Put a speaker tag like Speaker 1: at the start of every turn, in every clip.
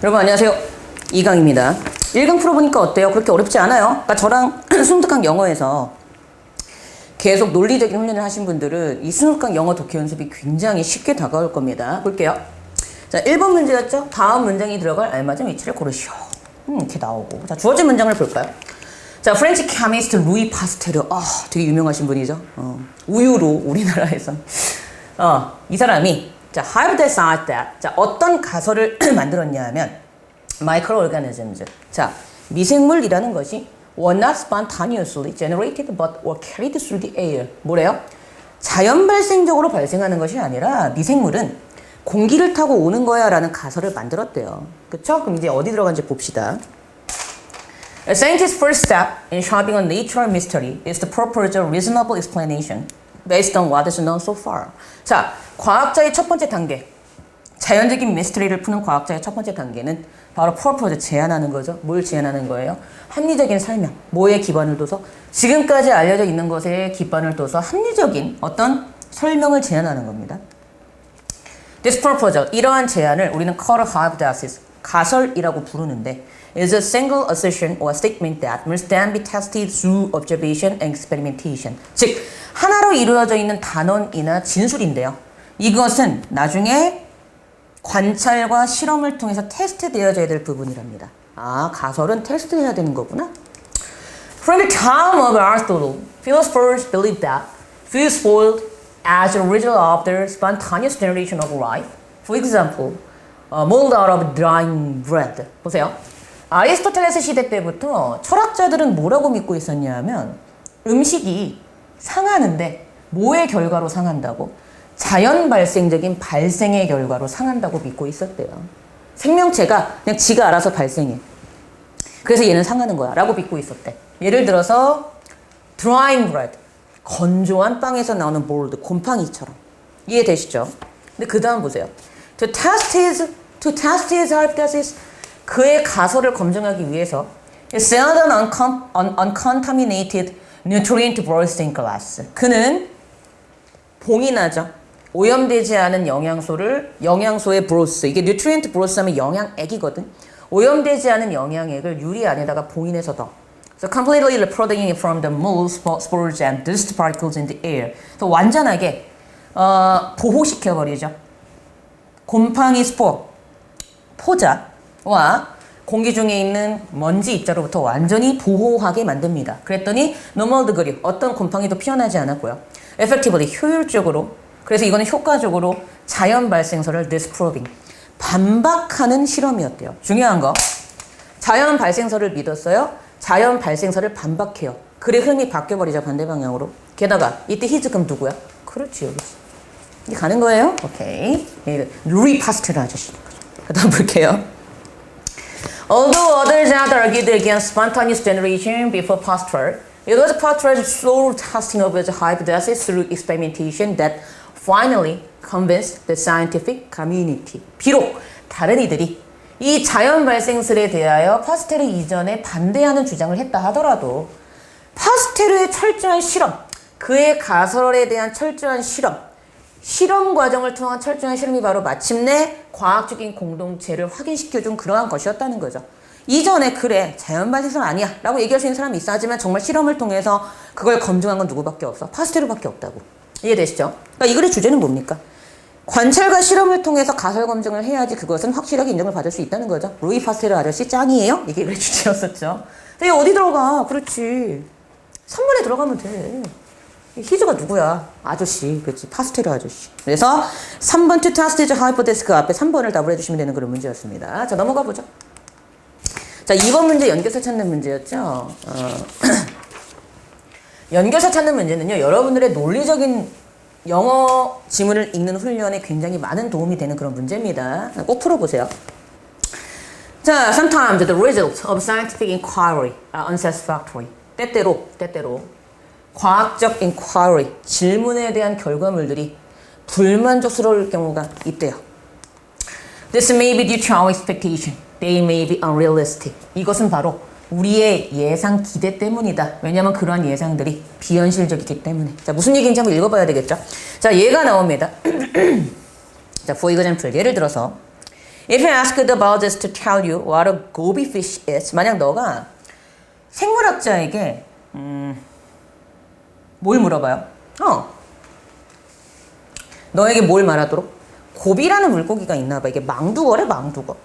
Speaker 1: 여러분 안녕하세요. 이강입니다. 1강 풀어보니까 어때요? 그렇게 어렵지 않아요. 그러니까 저랑 순득한 영어에서 계속 논리적인 훈련을 하신 분들은 이 순득한 영어 독해 연습이 굉장히 쉽게 다가올 겁니다. 볼게요. 자, 1번 문제였죠? 다음 문장이 들어갈 알맞은 위치를 고르시오. 이렇게 나오고. 자, 주어진 문장을 볼까요? 자, 프렌치 케미스트 루이 파스테르. 되게 유명하신 분이죠. 우유로 우리나라에서. 이 사람이 자, have decided that. 자, 어떤 가설을 만들었냐 하면 microorganisms. 자, 미생물이라는 것이 were not spontaneously generated but were carried through the air. 뭐래요? 자연 발생적으로 발생하는 것이 아니라 미생물은 공기를 타고 오는 거야 라는 가설을 만들었대요. 그쵸? 그럼 이제 어디 들어간지 봅시다. A scientist's first step in solving a natural mystery is to propose a reasonable explanation based on what is known so far. 자, 과학자의 첫 번째 단계. 자연적인 미스터리를 푸는 과학자의 첫 번째 단계는 바로 propose, 제안하는 거죠. 뭘 제안하는 거예요? 합리적인 설명. 뭐에 기반을 둬서? 지금까지 알려져 있는 것에 기반을 둬서 합리적인 어떤 설명을 제안하는 겁니다. This proposal, 이러한 제안을 우리는 call a hypothesis, 가설이라고 부르는데 is a single assertion or statement that must then be tested through observation and experimentation. 즉, 하나로 이루어져 있는 단언이나 진술인데요. 이것은 나중에 관찰과 실험을 통해서 테스트되어져야 될 부분이랍니다. 가설은 테스트해야 되는 거구나. From the time of Aristotle, philosophers believed that food spoiled as a result of the spontaneous generation of life. For example, mold out of drying bread. 보세요. 아리스토텔레스 시대 때부터 철학자들은 뭐라고 믿고 있었냐 하면 음식이 상하는데 뭐의 결과로 상한다고? 자연 발생적인 발생의 결과로 상한다고 믿고 있었대요. 생명체가 그냥 지가 알아서 발생해. 그래서 얘는 상하는 거야 라고 믿고 있었대. 예를 들어서 drying bread, 건조한 빵에서 나오는 mold, 곰팡이처럼. 이해되시죠? 근데 그 다음 보세요. To test his hypothesis, 그의 가설을 검증하기 위해서 seldom uncontaminated nutrient broth glass. 그는 봉인하죠. 오염되지 않은 영양소의 브로스, 이게 nutrient broth 하면 영양액이거든. 오염되지 않은 영양액을 유리 안에다가 봉인해서 넣어. So completely protecting it from the mold, spores and dust particles in the air. 완전하게 보호시켜버리죠. 곰팡이 스포, 포자와 공기 중에 있는 먼지 입자로부터 완전히 보호하게 만듭니다. 그랬더니 no mold 그리, 어떤 곰팡이도 피어나지 않았고요. effectively, 효율적으로, 그래서 이거는 효과적으로 자연 발생설을 disproving, 반박하는 실험이었대요. 중요한 거, 자연 발생설을 믿었어요. 자연 발생설을 반박해요. 글의 흐름이 바뀌어버리죠, 반대 방향으로. 게다가 이때 히즈 그럼 누구야? 그렇지, 여기. 이게 가는 거예요? 오케이. 루이 파스테르 아저씨. 그 다음 볼게요. Although others had argued against spontaneous generation before Pasteur, it was Pasteur's slow testing of his hypothesis through experimentation that finally convinced the scientific community. 비록 다른 이들이 이 자연 발생설에 대하여 파스테르 이전에 반대하는 주장을 했다 하더라도 파스테르의 철저한 실험, 그의 가설에 대한 철저한 실험 과정을 통한 철저한 실험이 바로 마침내 과학적인 공동체를 확인시켜준 그러한 것이었다는 거죠. 이전에 그래 자연 발생설 아니야 라고 얘기할 수 있는 사람이 있어. 하지만 정말 실험을 통해서 그걸 검증한 건 누구밖에 없어? 파스테르밖에 없다고. 이해되시죠? 그러니까 이 글의 주제는 뭡니까? 관찰과 실험을 통해서 가설 검증을 해야지 그것은 확실하게 인정을 받을 수 있다는 거죠. 루이 파스테르 아저씨 짱이에요? 이게 글의 주제였었죠. 근데 어디 들어가? 그렇지. 3번에 들어가면 돼. 히즈가 누구야? 아저씨. 그렇지. 파스테르 아저씨. 그래서 3번 to test his hypothesis 그 앞에 3번을 답을 해주시면 되는 그런 문제였습니다. 자, 넘어가 보죠. 자, 2번 문제 연결사 찾는 문제였죠. 연결사 찾는 문제는요, 여러분들의 논리적인 영어 지문을 읽는 훈련에 굉장히 많은 도움이 되는 그런 문제입니다. 꼭 풀어보세요. 자, sometimes the results of scientific inquiry are unsatisfactory. 때때로 과학적 inquiry, 질문에 대한 결과물들이 불만족스러울 경우가 있대요. This may be due to our expectation. They may be unrealistic. 이것은 바로 우리의 예상 기대 때문이다. 왜냐하면 그러한 예상들이 비현실적이기 때문에. 자, 무슨 얘기인지 한번 읽어봐야 되겠죠? 자, 얘가 나옵니다. 자, for example, 예를 들어서 If you asked about this to tell you what a goby fish is, 만약 너가 생물학자에게 뭘 물어봐요? 너에게 뭘 말하도록? 고비라는 물고기가 있나 봐. 이게 망두거래, 망두거.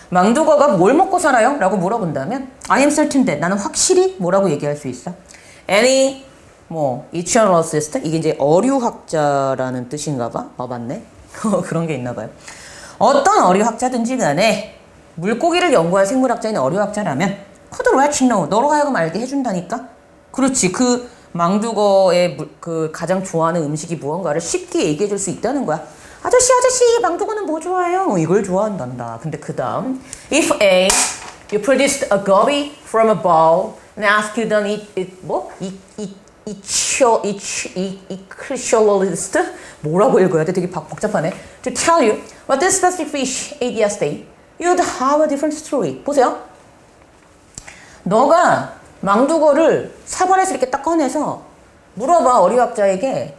Speaker 1: 망두거가 뭘 먹고 살아요? 라고 물어본다면 I am certain that 나는 확실히 뭐라고 얘기할 수 있어? Any ichthyosaurist 이게 이제 어류학자라는 뜻인가 봐. 맞네. 그런 게 있나 봐요. 어떤 어류학자든지 간에 물고기를 연구할 생물학자인 어류학자라면 could let you know 너로 하여금 알게 해준다니까. 그렇지. 그 망두거의 그 가장 좋아하는 음식이 무언가를 쉽게 얘기해 줄 수 있다는 거야. 아저씨 망두거는 뭐 좋아해요? 이걸 좋아한단다. 근데 그 다음 If A you produced a goby from a bowl and asked you then ichthyosaurist 뭐라고 읽어야 돼? 되게 복잡하네. To tell you what this specific fish ate yesterday, you'd have a different story. 보세요. 너가 망두거를 사발에서 이렇게 딱 꺼내서 물어봐 어류학자에게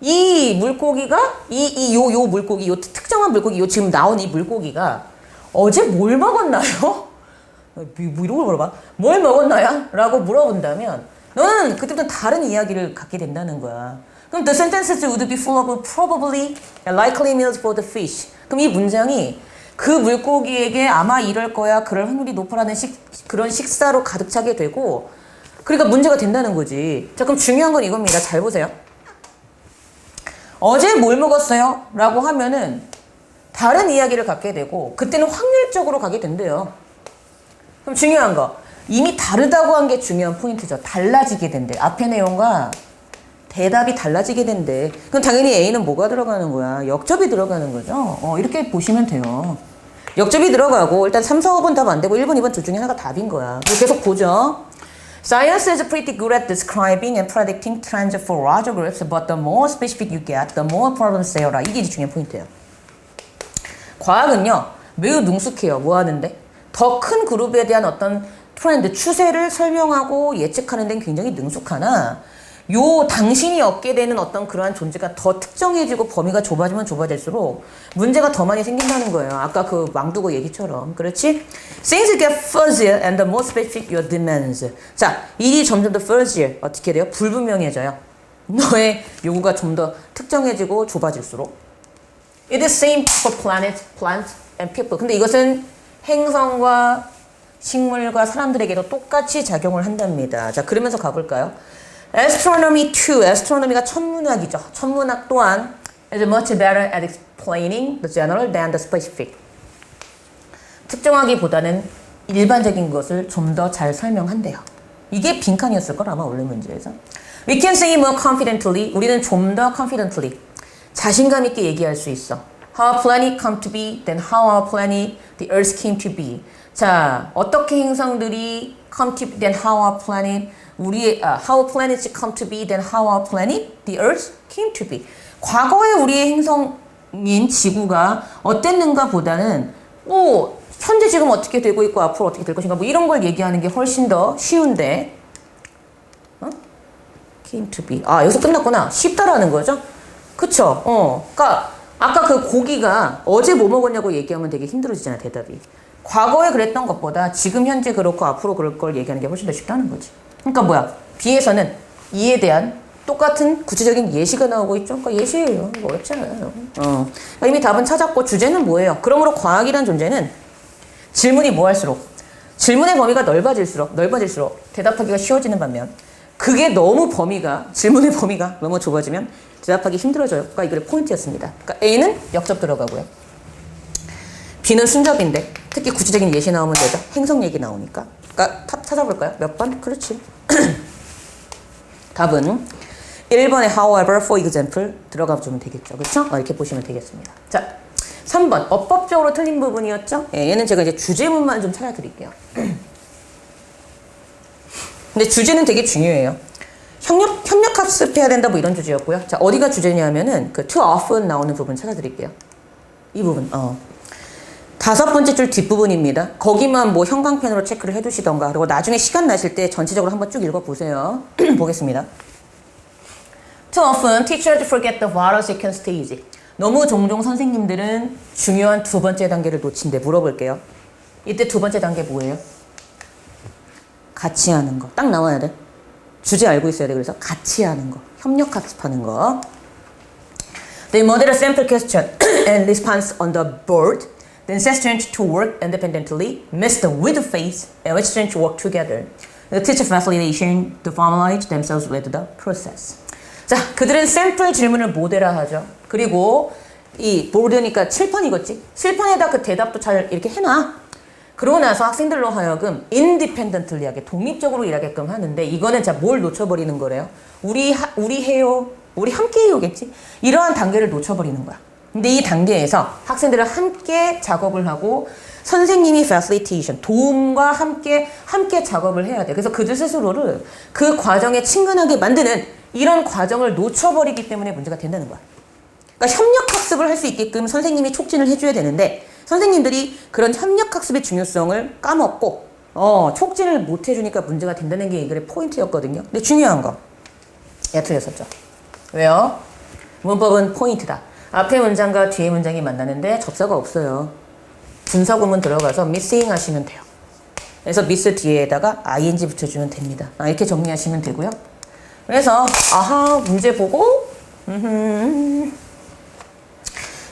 Speaker 1: 이 물고기가 요 물고기 요 특정한 물고기 요 지금 나온 이 물고기가 어제 뭘 먹었나요? 뭐 이런 걸 물어봐. 뭘 먹었나요? 라고 물어본다면 너는 그때부터 다른 이야기를 갖게 된다는 거야. 그럼 the sentences would be full of probably and likely meals for the fish. 그럼 이 문장이 그 물고기에게 아마 이럴 거야, 그럴 확률이 높아라는 그런 식사로 가득 차게 되고, 그러니까 문제가 된다는 거지. 자, 그럼 중요한 건 이겁니다. 잘 보세요. 어제 뭘 먹었어요? 라고 하면은 다른 이야기를 갖게 되고, 그때는 확률적으로 가게 된대요. 그럼 중요한 거. 이미 다르다고 한 게 중요한 포인트죠. 달라지게 된대. 앞의 내용과 대답이 달라지게 된대. 그럼 당연히 A는 뭐가 들어가는 거야? 역접이 들어가는 거죠. 이렇게 보시면 돼요. 역접이 들어가고 일단 3, 4, 5번 답 안 되고 1번, 2번 둘 중에 하나가 답인 거야. 계속 보죠. Science is pretty good at describing and predicting trends for larger groups, but the more specific you get, the more problems there are. 이게 중요한 포인트예요. 과학은요, 매우 능숙해요. 뭐 하는데? 더 큰 그룹에 대한 어떤 트렌드, 추세를 설명하고 예측하는 데는 굉장히 능숙하나, 당신이 얻게 되는 어떤 그러한 존재가 더 특정해지고 범위가 좁아지면 좁아질수록 문제가 더 많이 생긴다는 거예요. 아까 그 망두고 얘기처럼. 그렇지? Things get fuzzier and the more specific your demands. 자, 일이 점점 더 fuzzier. 어떻게 돼요? 불분명해져요. 너의 요구가 좀 더 특정해지고 좁아질수록. It is same for planets, plants and people. 근데 이것은 행성과 식물과 사람들에게도 똑같이 작용을 한답니다. 자, 그러면서 가볼까요? Astronomy too. astronomy가 천문학이죠. 천문학 또한 is much better at explaining the general than the specific. 특정하기보다는 일반적인 것을 좀 더 잘 설명한대요. 이게 빈칸이었을 걸 아마 원래 문제에서. We can say more confidently. 우리는 좀 더 confidently. 자신감 있게 얘기할 수 있어. How our planet come to be, then how our planet, the Earth came to be. 자, 어떻게 행성들이 come to be, then how our planet, how planets come to be, then how our planet, the Earth, came to be. 과거에 우리의 행성인 지구가 어땠는가 보다는 현재 지금 어떻게 되고 있고 앞으로 어떻게 될 것인가 이런 걸 얘기하는 게 훨씬 더 쉬운데 came to be. 여기서 끝났구나. 쉽다라는 거죠. 그쵸? 그러니까 아까 그 고기가 어제 뭐 먹었냐고 얘기하면 되게 힘들어지잖아, 대답이. 과거에 그랬던 것보다 지금 현재 그렇고 앞으로 그럴 걸 얘기하는 게 훨씬 더 쉽다는 거지. 그러니까 뭐야? B에서는 이에 대한 똑같은 구체적인 예시가 나오고 있죠. 그러니까 예시예요. 이거 어렵잖아요. 그러니까 이미 답은 찾았고 주제는 뭐예요? 그러므로 과학이란 존재는 질문이 뭐할수록 질문의 범위가 넓어질수록 대답하기가 쉬워지는 반면 그게 너무 질문의 범위가 너무 좁아지면 대답하기 힘들어져요. 그러니까 이게 포인트였습니다. 그러니까 A는 역접 들어가고요. B는 순접인데 특히 구체적인 예시 나오면 되죠. 행성 얘기 나오니까. 그러니까 찾아볼까요? 몇 번? 그렇지. 답은 1번에 however, for example 들어가 주면 되겠죠. 그렇죠? 이렇게 보시면 되겠습니다. 자, 3번 어법적으로 틀린 부분이었죠? 얘는 제가 이제 주제문만 좀 찾아드릴게요. 근데 주제는 되게 중요해요. 협력학습해야 된다 뭐 이런 주제였고요. 자, 어디가 주제냐면은 그 too often 나오는 부분 찾아드릴게요. 이 부분. 5번째 줄 뒷부분입니다. 거기만 뭐 형광펜으로 체크를 해두시던가 그리고 나중에 시간 나실 때 전체적으로 한번 쭉 읽어보세요. 보겠습니다. Too often, teachers forget the vital second stage. 너무 종종 선생님들은 중요한 두 번째 단계를 놓친대. 물어볼게요. 이때 두 번째 단계 뭐예요? 같이 하는 거. 딱 나와야 돼. 주제 알고 있어야 돼. 그래서 같이 하는 거. 협력 학습하는 거. They model a sample question and response on the board. Then set students to work independently, mix the with the face, and which students work together. The teacher facilitation to formalize themselves with the process. 자, 그들은 샘플 질문을 모델화하죠. 그리고 이 보드니까 칠판이겠지? 칠판에다 그 대답도 잘 이렇게 해놔. 그러고 나서 학생들로 하여금 independently 하게 독립적으로 일하게끔 하는데 이거는 자 뭘 놓쳐버리는 거래요? 우리 해요. 우리 함께 해요겠지? 이러한 단계를 놓쳐버리는 거야. 근데 이 단계에서 학생들은 함께 작업을 하고 선생님이 facilitation, 도움과 함께 작업을 해야 돼. 그래서 그들 스스로를 그 과정에 친근하게 만드는 이런 과정을 놓쳐버리기 때문에 문제가 된다는 거야. 그러니까 협력학습을 할 수 있게끔 선생님이 촉진을 해줘야 되는데 선생님들이 그런 협력학습의 중요성을 까먹고 촉진을 못 해주니까 문제가 된다는 게 이 글의 포인트였거든요. 근데 중요한 거. 얘가 틀렸었죠. 왜요? 문법은 포인트다. 앞에 문장과 뒤에 문장이 만나는데 접사가 없어요. 분사구문 들어가서 missing 하시면 돼요. 그래서 miss 뒤에다가 ing 붙여주면 됩니다. 이렇게 정리하시면 되고요. 그래서 문제 보고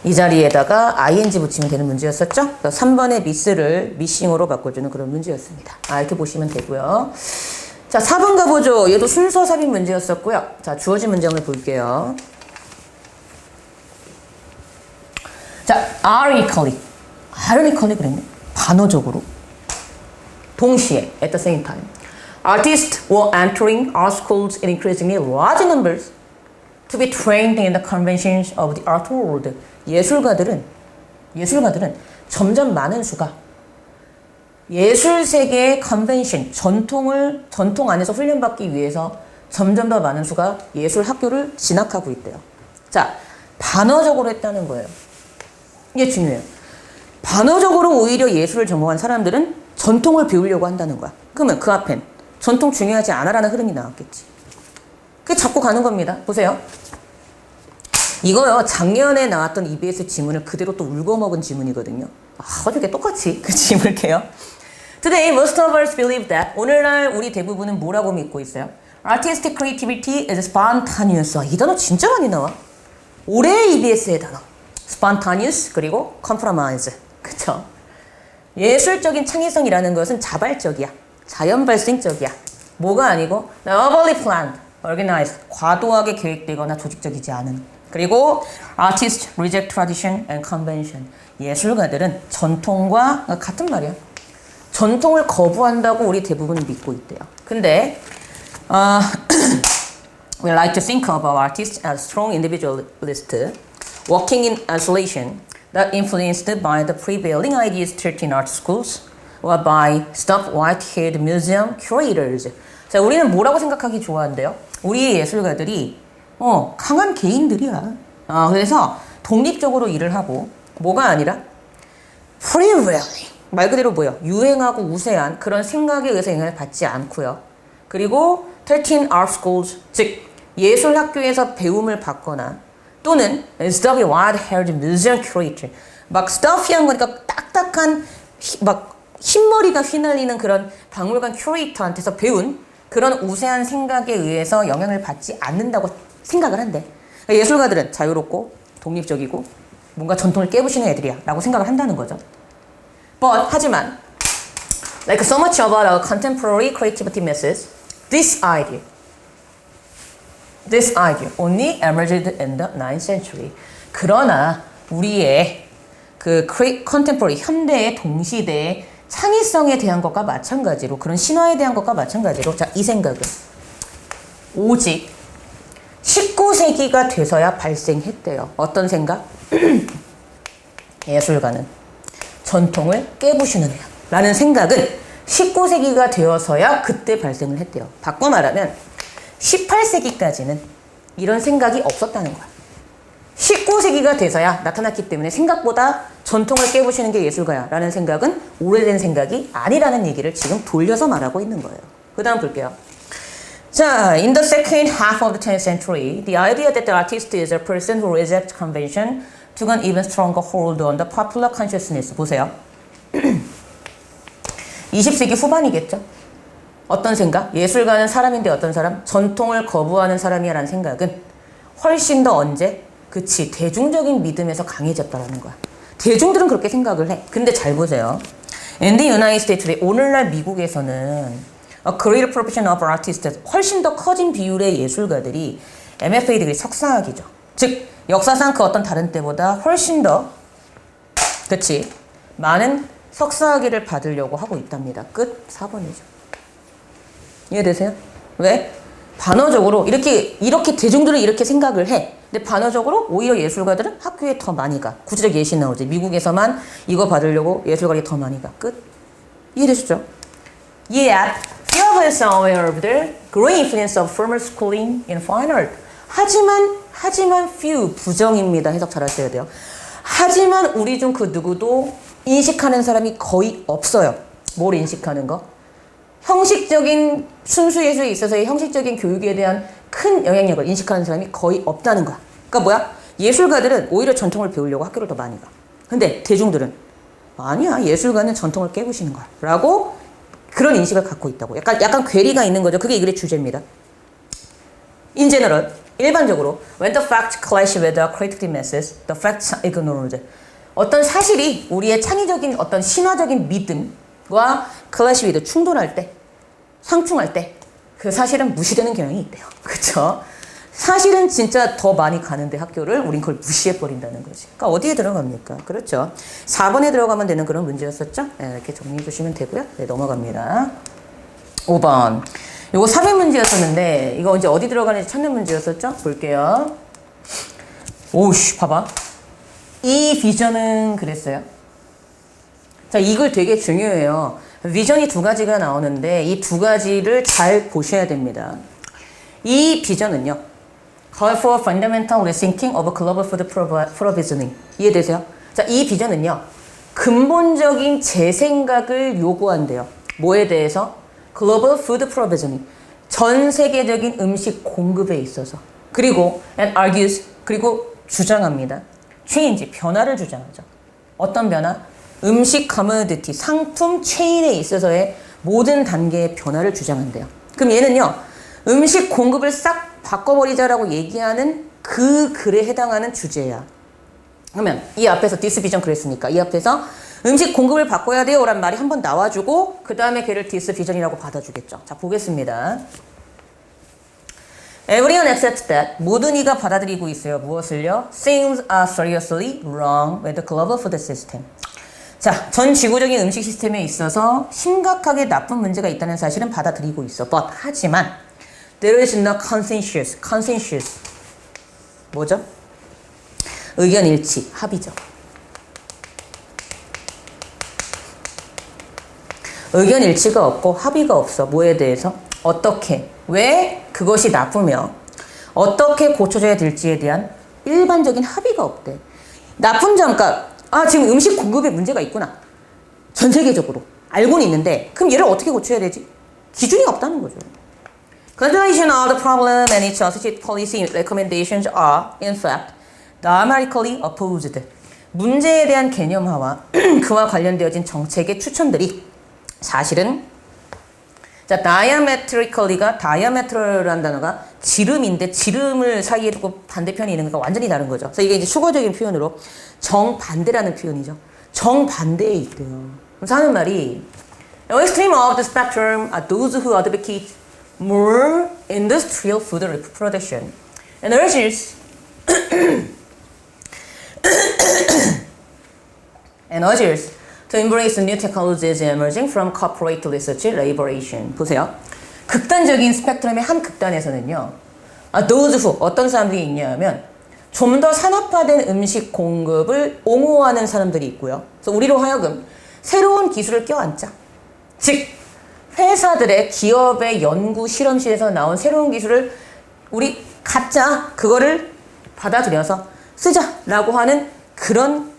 Speaker 1: 이 자리에다가 ing 붙이면 되는 문제였었죠. 3번의 miss를 missing으로 바꿔주는 그런 문제였습니다. 이렇게 보시면 되고요. 자, 4번 가보죠. 얘도 순서 삽입 문제였었고요. 자, 주어진 문장을 볼게요. 자, ironically 그랬네. 반어적으로. 동시에, at the same time. Artists were entering our schools in increasingly large numbers to be trained in the conventions of the art world. 예술가들은 점점 많은 수가 예술 세계의 컨벤션, 전통 안에서 훈련받기 위해서 점점 더 많은 수가 예술 학교를 진학하고 있대요. 자, 반어적으로 했다는 거예요. 이게 중요해요. 반어적으로 오히려 예술을 전공한 사람들은 전통을 배우려고 한다는 거야. 그러면 그 앞엔 전통 중요하지 않아라는 흐름이 나왔겠지. 그게 잡고 가는 겁니다. 보세요. 이거요, 작년에 나왔던 EBS 지문을 그대로 또 울거먹은 지문이거든요. 어저께 똑같이 그 지문을게요. Today, most of us believe that 오늘날 우리 대부분은 뭐라고 믿고 있어요? Artistic creativity is spontaneous. 이 단어 진짜 많이 나와. 올해의 EBS의 단어. spontaneous 그리고 compromise. 그쵸? 예술적인 창의성이라는 것은 자발적이야. 자연 발생적이야. 뭐가 아니고 overly planned, organized. 과도하게 계획되거나 조직적이지 않은. 그리고 artists reject tradition and convention. 예술가들은 전통과 같은 말이야. 전통을 거부한다고 우리 대부분 믿고 있대요. 근데 we like to think of our artists as strong individualists working in isolation that influenced by the prevailing ideas taught in art schools or by stop white-haired museum curators. 자, 우리는 뭐라고 생각하기 좋아한대요? 우리 예술가들이 강한 개인들이야. 그래서 독립적으로 일을 하고 뭐가 아니라 prevailing 말 그대로 뭐예요? 유행하고 우세한 그런 생각에 의해서 영향을 받지 않고요. 그리고 13 art schools, 즉 예술학교에서 배움을 받거나 또는 stuffy white-haired museum curator, 막 stuffy한 거니까 딱딱한 막 흰머리가 휘날리는 그런 박물관 큐레이터한테서 배운 그런 우세한 생각에 의해서 영향을 받지 않는다고 생각을 한대. 그러니까 예술가들은 자유롭고 독립적이고 뭔가 전통을 깨부시는 애들이야 라고 생각을 한다는 거죠. 하지만 like so much about our contemporary creativity methods, this idea only emerged in the 9th century. 그러나 우리의 그 contemporary, 현대의 동시대의 창의성에 대한 것과 마찬가지로 그런 신화에 대한 것과 마찬가지로 자, 이 생각은 오직 19세기가 돼서야 발생했대요. 어떤 생각? 예술가는 전통을 깨부시는 애야 라는 생각은 19세기가 되어서야 그때 발생을 했대요. 바꿔 말하면 18세기까지는 이런 생각이 없었다는 거야. 19세기가 돼서야 나타났기 때문에 생각보다 전통을 깨부시는 게 예술가야 라는 생각은 오래된 생각이 아니라는 얘기를 지금 돌려서 말하고 있는 거예요. 그 다음 볼게요. 자, in the second half of the 10th century, the idea that the artist is a person who rejects convention took an even stronger hold on the popular consciousness. 보세요. 20세기 후반이겠죠. 어떤 생각? 예술가는 사람인데 어떤 사람? 전통을 거부하는 사람이야라는 생각은 훨씬 더 언제? 그치, 대중적인 믿음에서 강해졌다라는 거야. 대중들은 그렇게 생각을 해. 근데 잘 보세요. In the United States, 오늘날 미국에서는 A greater proportion of artists, 훨씬 더 커진 비율의 예술가들이 MFA 디그리 석사학위죠. 즉 역사상 그 어떤 다른 때보다 훨씬 더 그치 많은 석사학위를 받으려고 하고 있답니다. 끝 4번이죠. 이해되세요? 왜? 반어적으로 이렇게 대중들은 이렇게 생각을 해. 근데 반어적으로 오히려 예술가들은 학교에 더 많이 가. 구체적 예시 나오지. 미국에서만 이거 받으려고 예술가들이 더 많이 가. 끝. 이해되시죠? Yet, few is aware of the growing influence of formal schooling in fine art. 하지만 few 부정입니다. 해석 잘 하셔야 돼요. 하지만 우리 중 그 누구도 인식하는 사람이 거의 없어요. 뭘 인식하는 거? 형식적인 순수 예술에 있어서의 형식적인 교육에 대한 큰 영향력을 인식하는 사람이 거의 없다는 거야. 그러니까 뭐야? 예술가들은 오히려 전통을 배우려고 학교를 더 많이 가. 근데 대중들은 아니야. 예술가는 전통을 깨부시는 거야. 라고 그런 인식을 갖고 있다고. 약간 괴리가 있는 거죠. 그게 이 글의 주제입니다. In general, 일반적으로 when the facts clash with the creative masses, the facts are ignored. 어떤 사실이 우리의 창의적인 어떤 신화적인 믿음과 clash with 충돌할 때, 상충할 때 그 사실은 무시되는 경향이 있대요. 그렇죠? 사실은 진짜 더 많이 가는데 학교를 우린 그걸 무시해버린다는 거지. 그러니까 어디에 들어갑니까? 그렇죠. 4번에 들어가면 되는 그런 문제였었죠. 네, 이렇게 정리해 주시면 되고요. 네, 넘어갑니다. 5번. 요거 400 문제였었는데 이거 이제 어디 들어가는지 찾는 문제였었죠. 볼게요. 오우씨 봐봐. 이 비전은 그랬어요. 자, 이걸 되게 중요해요. 비전이 두 가지가 나오는데 이 두 가지를 잘 보셔야 됩니다. 이 비전은요. Call for fundamental rethinking of global food provisioning. 이해되세요? 자, 이 비전은요. 근본적인 재생각을 요구한대요. 뭐에 대해서? Global food provisioning. 전 세계적인 음식 공급에 있어서. 그리고 and argues. 그리고 주장합니다. change. 변화를 주장하죠. 어떤 변화? 음식 커머디티. 상품 체인에 있어서의 모든 단계의 변화를 주장한대요. 그럼 얘는요. 음식 공급을 싹 바꿔버리자라고 얘기하는 그 글에 해당하는 주제야. 그러면 이 앞에서 this vision 그랬으니까 이 앞에서 음식 공급을 바꿔야 돼요 라는 말이 한번 나와주고 그 다음에 걔를 this vision이라고 받아주겠죠. 자, 보겠습니다. Everyone accepts that. 모든 이가 받아들이고 있어요. 무엇을요? Things are seriously wrong with the global food system. 자, 전 지구적인 음식 시스템에 있어서 심각하게 나쁜 문제가 있다는 사실은 받아들이고 있어. But 하지만 there is no consensus. consensus. 뭐죠? 의견 일치, 합의죠. 의견 일치가 없고 합의가 없어. 뭐에 대해서? 어떻게? 왜 그것이 나쁘며 어떻게 고쳐져야 될지에 대한 일반적인 합의가 없대. 나쁜 점, 그러니까 지금 음식 공급에 문제가 있구나. 전 세계적으로. 알고는 있는데 그럼 얘를 어떻게 고쳐야 되지? 기준이 없다는 거죠. Consideration of the problem and its associated policy recommendations are, in fact, diametrically opposed. 문제에 대한 개념화와 그와 관련되어진 정책의 추천들이 사실은 자, diametrically가 diametral이라는 단어가 지름인데 지름을 사이에 두고 반대편이 있는 거니까 완전히 다른 거죠. 그래서 이게 이제 수거적인 표현으로 정반대라는 표현이죠. 정반대에 있대요. 그래서 하는 말이 The extreme of the spectrum are those who advocate more industrial food production and urges to embrace new technologies emerging from corporate research elaboration. 보세요. 극단적인 스펙트럼의 한 극단에서는요. those who 어떤 사람들이 있냐면 좀 더 산업화된 음식 공급을 옹호하는 사람들이 있고요. 그래서 우리로 하여금 새로운 기술을 껴안자. 즉 회사들의 기업의 연구 실험실에서 나온 새로운 기술을 우리 갖자. 그거를 받아들여서 쓰자라고 하는 그런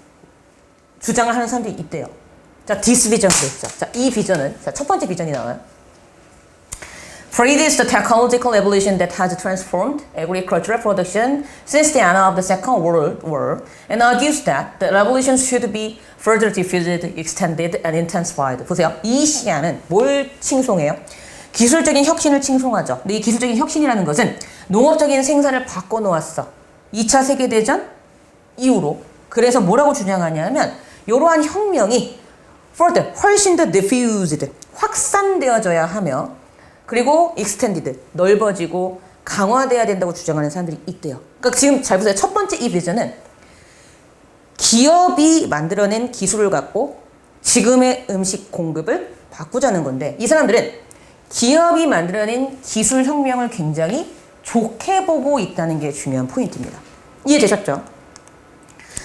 Speaker 1: 주장을 하는 사람들이 있대요. 자, this vision 그랬죠. 자, 이 비전은 자, 첫 번째 비전이 나와요. praises the technological evolution that has transformed agricultural production since the end of the Second World War and argues that the revolution should be further diffused, extended, and intensified. 보세요. 이 시야는 뭘 칭송해요? 기술적인 혁신을 칭송하죠. 근데 이 기술적인 혁신이라는 것은 농업적인 생산을 바꿔놓았어. 2차 세계대전 이후로. 그래서 뭐라고 주장하냐면 이러한 혁명이 further, 훨씬 더 diffused, 확산되어져야 하며 그리고 extended, 넓어지고 강화돼야 된다고 주장하는 사람들이 있대요. 그러니까 지금 잘 보세요. 첫 번째 이 비전은 기업이 만들어낸 기술을 갖고 지금의 음식 공급을 바꾸자는 건데 이 사람들은 기업이 만들어낸 기술 혁명을 굉장히 좋게 보고 있다는 게 중요한 포인트입니다. 이해되셨죠?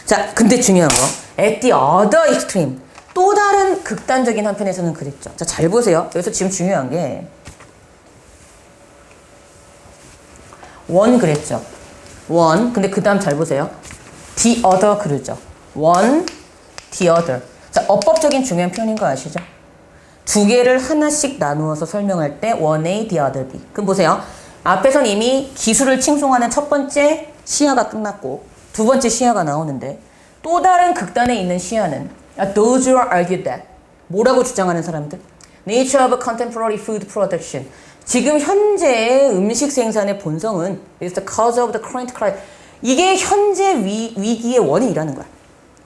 Speaker 1: 자, 근데 중요한 거 at the other extreme 또 다른 극단적인 한편에서는 그랬죠. 자, 잘 보세요. 여기서 지금 중요한 게 one 그랬죠. one. 근데 그 다음 잘 보세요. the other 그러죠. one, the other. 자, 어법적인 중요한 표현인 거 아시죠? 두 개를 하나씩 나누어서 설명할 때 one A, the other B. 그럼 보세요. 앞에선 이미 기술을 칭송하는 첫 번째 시야가 끝났고 두 번째 시야가 나오는데 또 다른 극단에 있는 시야는 those who argue that 뭐라고 주장하는 사람들? Nature of contemporary food production. 지금 현재의 음식 생산의 본성은 is the cause of the current crisis. 이게 현재 위기의 원인이라는 거야.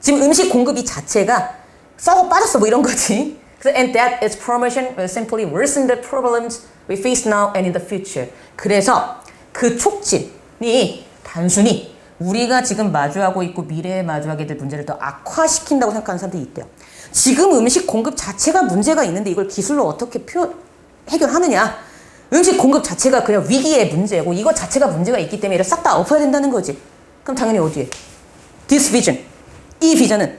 Speaker 1: 지금 음식 공급이 자체가 썩어 빠졌어 뭐 이런 거지. And that its promotion will simply worsen the problems we face now and in the future. 그래서 그 촉진이 단순히 우리가 지금 마주하고 있고 미래에 마주하게 될 문제를 더 악화시킨다고 생각하는 사람들이 있대요. 지금 음식 공급 자체가 문제가 있는데 이걸 기술로 어떻게 해결하느냐. 음식 공급 자체가 그냥 위기의 문제고 이거 자체가 문제가 있기 때문에 이를 싹 다 엎어야 된다는 거지. 그럼 당연히 어디에? This vision. 이 비전은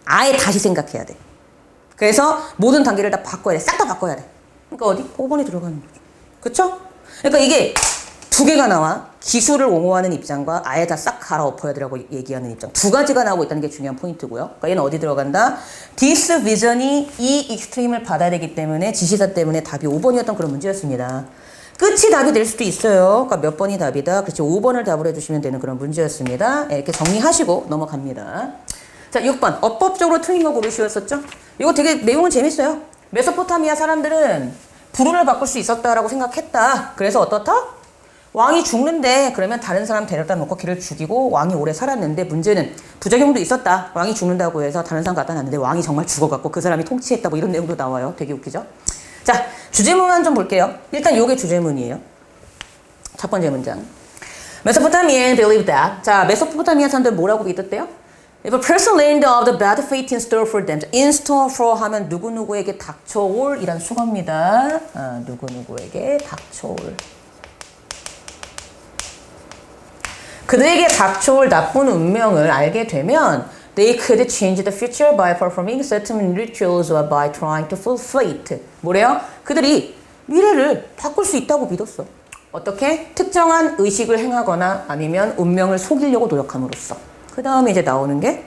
Speaker 1: 아예 다시 생각해야 돼. 그래서 모든 단계를 다 바꿔야 돼. 싹 다 바꿔야 돼. 그러니까 어디? 5번에 들어가는 거죠. 그쵸? 그러니까 이게 두 개가 나와. 기술을 옹호하는 입장과 아예 다 싹 갈아엎어야 되라고 얘기하는 입장. 두 가지가 나오고 있다는 게 중요한 포인트고요. 그러니까 얘는 어디 들어간다? This vision이 이 익스트림을 받아야 되기 때문에 지시사 때문에 답이 5번이었던 그런 문제였습니다. 끝이 답이 될 수도 있어요. 그러니까 몇 번이 답이다. 그렇지 5번을 답으로 해주시면 되는 그런 문제였습니다. 이렇게 정리하시고 넘어갑니다. 자, 6번. 어법적으로 틀린 거 고르시었었죠? 이거 되게 내용은 재밌어요. 메소포타미아 사람들은 부르를 바꿀 수 있었다라고 생각했다. 그래서 어떻다? 왕이 죽는데 그러면 다른 사람 데려다 놓고 걔를 죽이고 왕이 오래 살았는데 문제는 부작용도 있었다. 왕이 죽는다고 해서 다른 사람 갖다 놨는데 왕이 정말 죽어갖고 그 사람이 통치했다 뭐 이런 내용도 나와요. 되게 웃기죠? 자, 주제문만 좀 볼게요. 일단 요게 주제문이에요. 첫 번째 문장. Mesopotamians believed that. 자, 메소포타미아 사람들 뭐라고 믿었대요? If a person learned of the bad fate in store for them. in store for 하면 누구누구에게 닥쳐올 이란 수거입니다. 누구누구에게 닥쳐올. 그들에게 닥쳐올 나쁜 운명을 알게 되면 they could change the future by performing certain rituals or by trying to fulfill fate. 뭐래요? 그들이 미래를 바꿀 수 있다고 믿었어. 어떻게? 특정한 의식을 행하거나 아니면 운명을 속이려고 노력함으로써. 그 다음에 이제 나오는 게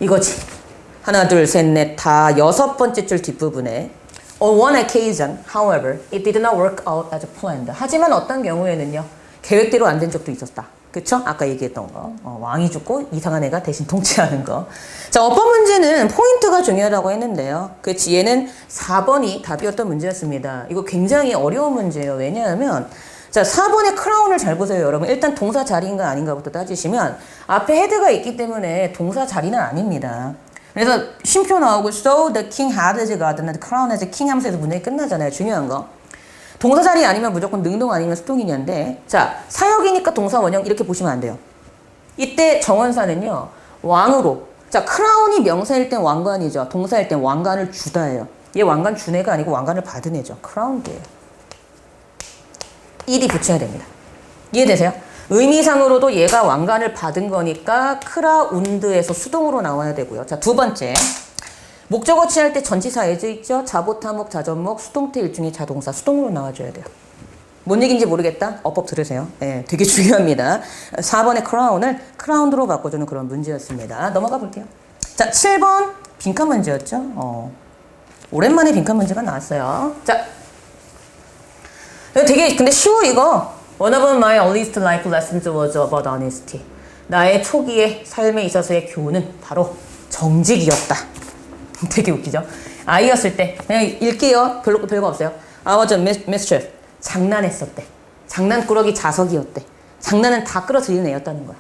Speaker 1: 이거지. 하나, 둘, 셋, 넷, 다 여섯 번째 줄 뒷부분에 On one occasion, however, it did not work out as planned. 하지만 어떤 경우에는요. 계획대로 안 된 적도 있었다. 그쵸? 아까 얘기했던 거. 왕이 죽고 이상한 애가 대신 통치하는 거. 자, 어법 문제는 포인트가 중요하다고 했는데요. 그치, 얘는 4번이 답이었던 문제였습니다. 이거 굉장히 어려운 문제예요. 왜냐하면 자, 4번의 크라운을 잘 보세요, 여러분. 일단 동사 자리인가 아닌가부터 따지시면 앞에 헤드가 있기 때문에 동사 자리는 아닙니다. 그래서 쉼표 나오고 So the king had as a garden and the crown as a king 하면서 문장이 끝나잖아요. 중요한 거. 동사 자리 아니면 무조건 능동 아니면 수동이냐인데 자, 사역이니까 동사 원형 이렇게 보시면 안 돼요. 이때 정원사는요. 왕으로. 자, 크라운이 명사일 땐 왕관이죠. 동사일 땐 왕관을 주다예요. 얘 왕관 준 애가 아니고 왕관을 받은 애죠. 크라운드예요. 일이 붙여야 됩니다. 이해되세요? 의미상으로도 얘가 왕관을 받은 거니까 크라운드에서 수동으로 나와야 되고요. 자, 두 번째. 목적어 취할 때 전치사 as 있죠? 자보타목, 자전목, 수동태 일종의 자동사 수동으로 나와줘야 돼요. 뭔 얘기인지 모르겠다? 어법 들으세요. 네, 되게 중요합니다. 4번의 크라운을 크라운드로 바꿔주는 그런 문제였습니다. 넘어가 볼게요. 자, 7번 빈칸 문제였죠? 오랜만에 빈칸 문제가 나왔어요. 자, 되게 근데 쉬워 이거. One of my earliest life lessons was about honesty. 나의 초기의 삶에 있어서의 교훈은 바로 정직이었다. 되게 웃기죠? 아이였을 때 그냥 읽게요. 별거 없어요. I was a mischief. 장난했었대. 장난꾸러기 자석이었대. 장난은 다 끌어들이는 애였다는 거야.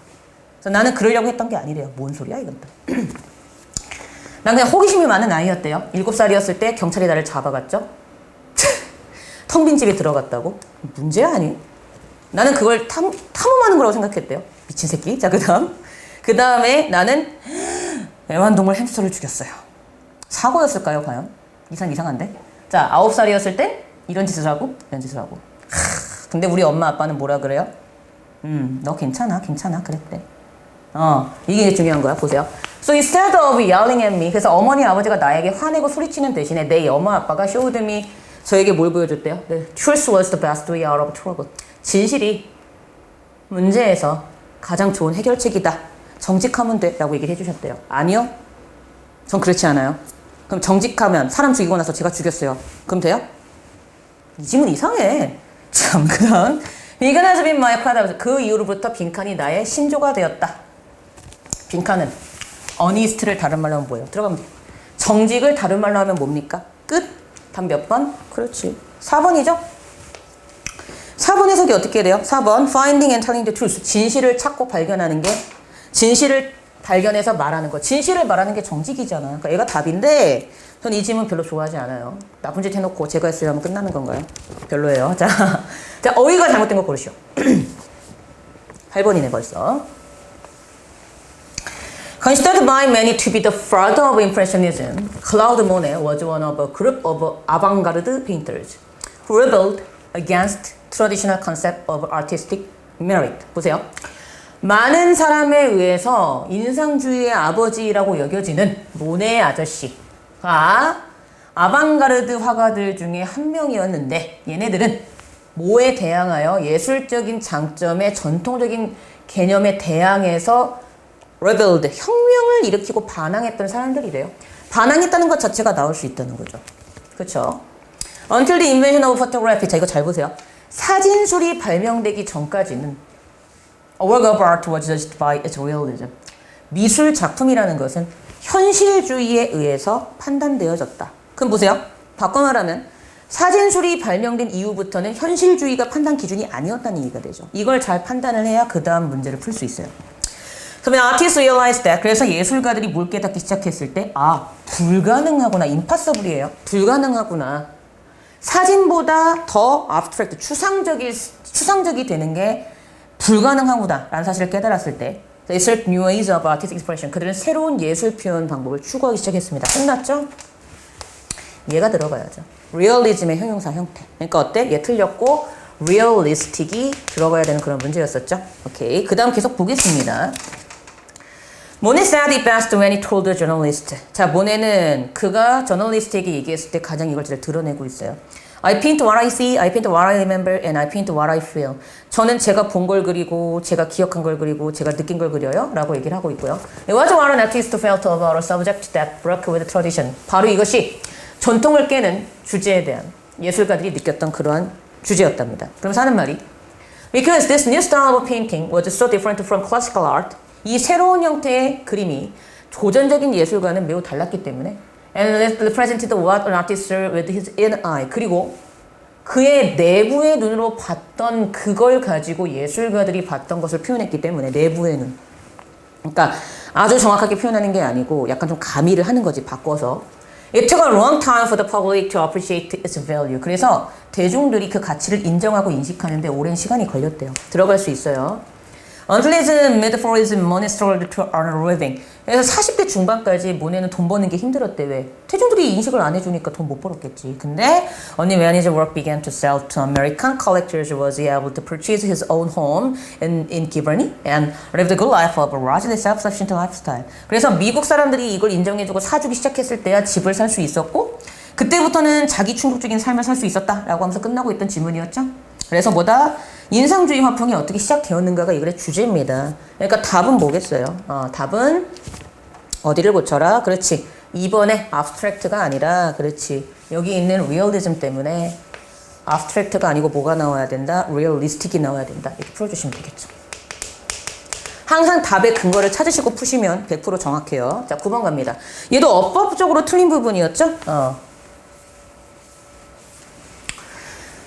Speaker 1: 그래서 나는 그러려고 했던 게 아니래요. 뭔 소리야 이건 또. 난 그냥 호기심이 많은 아이였대요. 7살이었을 때 경찰이 나를 잡아갔죠. 텅 빈 집에 들어갔다고? 문제야 아니? 나는 그걸 탐험하는 거라고 생각했대요. 미친 새끼. 자, 그 다음에 나는 애완동물 햄스터를 죽였어요. 사고였을까요, 과연? 이상한데? 자, 9살이었을 때 이런 짓을 하고, 이런 짓을 하고. 근데 우리 엄마 아빠는 뭐라 그래요? 너 괜찮아, 그랬대. 이게 중요한 거야. 보세요. So instead of yelling at me, 그래서 어머니 아버지가 나에게 화내고 소리치는 대신에 내 엄마 아빠가 showed me, 저에게 뭘 보여줬대요? The truth was the best way out of trouble. 진실이 문제에서 가장 좋은 해결책이다. 정직하면 돼. 라고 얘기를 해주셨대요. 아니요. 전 그렇지 않아요. 그럼 정직하면 사람 죽이고 나서 제가 죽였어요. 그럼 돼요? 이 질문 이상해. 참, 그럼. Vegan has been my product. 그 이후로부터 빈칸이 나의 신조가 되었다. 빈칸은 honest를 다른 말로 하면 뭐예요? 들어가면 돼요. 정직을 다른 말로 하면 뭡니까? 끝. 단 몇 번? 그렇지. 4번이죠? 4번 해석이 어떻게 돼요? 4번 finding and telling the truth. 진실을 찾고 발견하는 게 진실을 발견해서 말하는 거. 진실을 말하는 게 정직이잖아요. 그러니까 얘가 답인데 전 이 질문 별로 좋아하지 않아요. 나쁜 짓 해놓고 제가 했어요 하면 끝나는 건가요? 별로예요. 자, 어휘가 잘못된 거 고르시오. 8번이네 벌써. Considered by many to be the father of Impressionism, Claude Monet was one of a group of avant-garde painters who rebelled against traditional concept of artistic merit. 보세요. 많은 사람에 의해서 인상주의의 아버지라고 여겨지는 모네 아저씨가 아방가르드 화가들 중에 한 명이었는데 얘네들은 뭐에 대항하여 예술적인 장점의 전통적인 개념에 대항해서 rebelled, 혁명을 일으키고 반항했던 사람들이래요. 반항했다는 것 자체가 나올 수 있다는 거죠. 그렇죠? Until the invention of photography. 자, 이거 잘 보세요. 사진술이 발명되기 전까지는 A work of art was judged by its realism. 미술 작품이라는 것은 현실주의에 의해서 판단되어졌다. 그럼 보세요. 바꿔 말하면 사진술이 발명된 이후부터는 현실주의가 판단 기준이 아니었다는 얘기가 되죠. 이걸 잘 판단을 해야 그 다음 문제를 풀 수 있어요. 그러면 artists realized that. 그래서 예술가들이 뭘 깨닫기 시작했을 때 불가능하구나. impossible이에요. 불가능하구나. 사진보다 더 abstract, 추상적이 되는 게 불가능하구나 라는 사실을 깨달았을 때 They searched new ways of artistic expression. 그들은 새로운 예술 표현 방법을 추구하기 시작했습니다. 끝났죠? 얘가 들어가야죠. realism의 형용사 형태. 그러니까 어때? 얘 틀렸고 realistic이 들어가야 되는 그런 문제였었죠. 오케이. 그 다음 계속 보겠습니다. 모네 said it best when he told the journalist. 자, 모네는 그가 저널리스트에게 얘기했을 때 가장 이걸 잘 드러내고 있어요. I paint what I see, I paint what I remember, and I paint what I feel. 저는 제가 본 걸 그리고, 제가 기억한 걸 그리고, 제가 느낀 걸 그려요. 라고 얘기를 하고 있고요. It was what an artist felt about a subject that broke with tradition. 바로 이것이 전통을 깨는 주제에 대한 예술가들이 느꼈던 그러한 주제였답니다. 그러면서 하는 말이 Because this new style of painting was so different from classical art. 이 새로운 형태의 그림이 고전적인 예술과는 매우 달랐기 때문에 and represented what an artist saw with his inner eye. 그리고 그의 내부의 눈으로 봤던 그걸 가지고 예술가들이 봤던 것을 표현했기 때문에 내부의 눈. 그러니까 아주 정확하게 표현하는 게 아니고 약간 좀 가미를 하는 거지 바꿔서. It took a long time for the public to appreciate its value. 그래서 대중들이 그 가치를 인정하고 인식하는데 오랜 시간이 걸렸대요. 들어갈 수 있어요. Until his metaphorism, Monet struggled to earn a living. 그래서 40대 중반까지 모네는 돈 버는 게 힘들었대. 왜? 대중들이 인식을 안 해주니까 돈 못 벌었겠지. 근데 only when his work began to sell to American collectors was he able to purchase his own home in Giverny and live the good life of a largely self-sufficient lifestyle. 그래서 미국 사람들이 이걸 인정해주고 사주기 시작했을 때야 집을 살 수 있었고 그때부터는 자기 충족적인 삶을 살 수 있었다라고 하면서 끝나고 있던 질문이었죠. 그래서 뭐다? 인상주의 화풍이 어떻게 시작되었는가가 이 글의 주제입니다. 그러니까 답은 뭐겠어요? 답은 어디를 고쳐라? 그렇지. 2번에 abstract가 아니라 그렇지. 여기 있는 realism 때문에 abstract가 아니고 뭐가 나와야 된다? realistic이 나와야 된다. 이렇게 풀어주시면 되겠죠. 항상 답의 근거를 찾으시고 푸시면 100% 정확해요. 자, 9번 갑니다. 얘도 어법적으로 틀린 부분이었죠?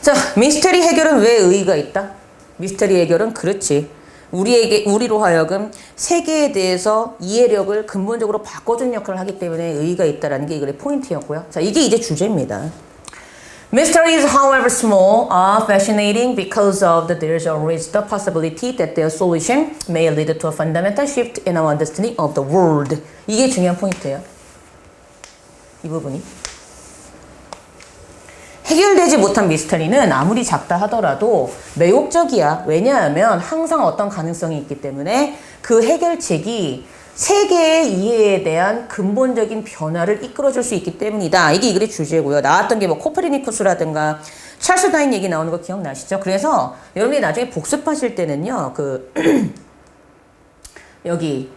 Speaker 1: 자, 미스터리 해결은 왜 의의가 있다? 미스터리 해결은 그렇지. 우리로 하여금 세계에 대해서 이해력을 근본적으로 바꿔준 역할을 하기 때문에 의의가 있다라는 게 이거의 포인트였고요. 자, 이게 이제 주제입니다. Mysteries, however small, are fascinating because of that there's always the possibility that their solution may lead to a fundamental shift in our understanding of the world. 이게 중요한 포인트예요. 이 부분이. 해결되지 못한 미스터리는 아무리 작다 하더라도 매혹적이야. 왜냐하면 항상 어떤 가능성이 있기 때문에 그 해결책이 세계의 이해에 대한 근본적인 변화를 이끌어줄 수 있기 때문이다. 이게 이 글의 주제고요. 나왔던 게 뭐 코페르니쿠스라든가 찰스 다윈 얘기 나오는 거 기억나시죠? 그래서 여러분이 나중에 복습하실 때는요. 여기